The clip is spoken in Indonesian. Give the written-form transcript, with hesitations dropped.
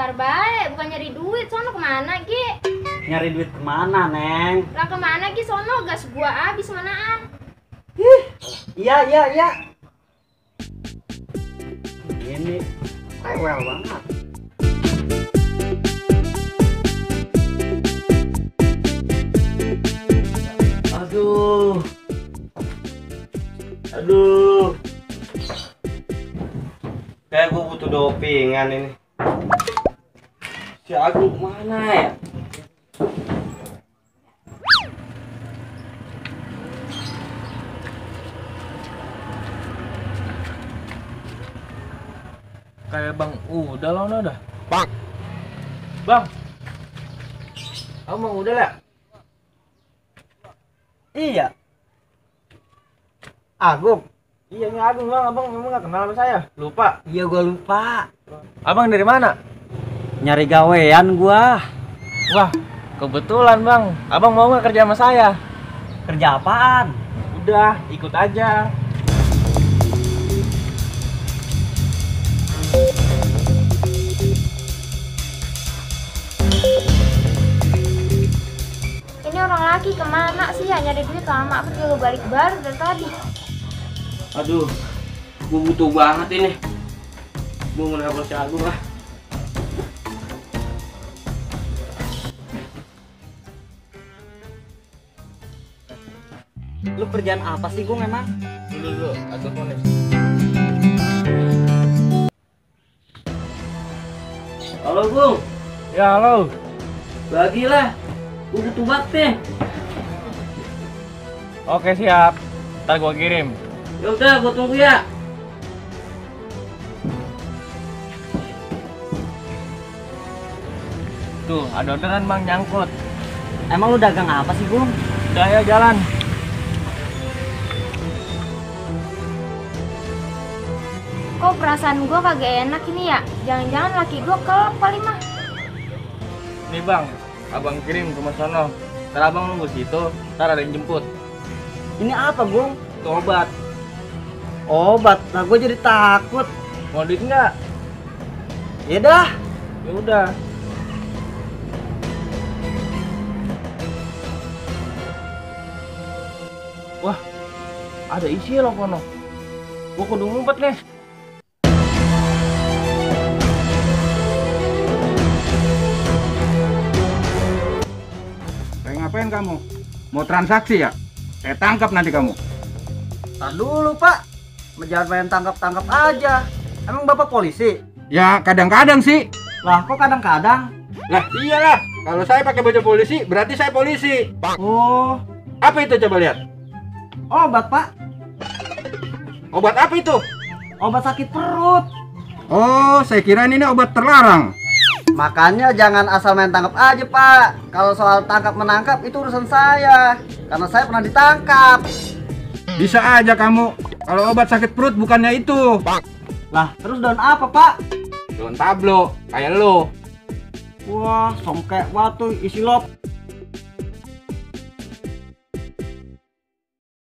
bentar baik, bukan nyari duit. Sono kemana Ki? Nyari duit kemana, Neng? Lah kemana Ki? Sono gas gua habis manaan. Iya. Ini rewel banget. Aduh. Kayak gue butuh dopingan ini. Si Agung mana ya? Kayak Bang udah lah udah. Bang. Abang udah lah. Iya. Agung. Iya ini Agung bang, abang memang gak kenal sama saya. Lupa. Iya gua lupa. Abang dari mana? Nyari gawean gua. Wah, kebetulan bang. Abang mau nggak kerja sama saya? Kerja apaan? Udah, ikut aja. Ini orang laki kemana sih ya? Nyari duit lama apa juga balik baru dari tadi. Aduh, gue butuh banget ini. Gue mau nelfon si Agung lah. Lu kerjaan apa sih gua memang? Dulu, atur mones. Halo Gung. Ya halo. Bagilah. Gua butuh banget nih. Oke siap. Ntar gue kirim. Yaudah, gua tunggu ya. Tuh, ada orderan bang nyangkut. Emang lu dagang apa sih, Gung? Udah ya jalan. Kok perasaan gua kagak enak ini ya? Jangan-jangan laki gua kelep kali mah. Nih bang, abang kirim ke mas sono. Ntar abang nunggu situ, ntar ada yang jemput. Ini apa, Gung? Itu obat. Obat. Nah, gua jadi takut. Mau duit nggak? Ya dah. Ya udah. Wah, ada isi loh kono. Gua kudu ngumpet nih. Kayak ngapain kamu? Mau transaksi ya? Saya tangkap nanti kamu. Tar dulu, Pak. Jangan main tangkap-tangkap aja. Emang Bapak polisi? Ya kadang-kadang sih. Lah, kok kadang-kadang? Lah iyalah. Kalau saya pakai baju polisi, berarti saya polisi. Oh, Apa itu coba lihat? obat, Pak. Obat apa itu? Obat sakit perut. Oh, saya kira ini obat terlarang. Makanya jangan asal main tangkap aja, Pak. Kalau soal tangkap menangkap itu urusan saya. Karena saya pernah ditangkap. Bisa aja kamu. Kalau obat sakit perut bukannya itu. Lah, terus daun apa, Pak? Daun tablo, kayak lo. Wah, songkek batu isi lop.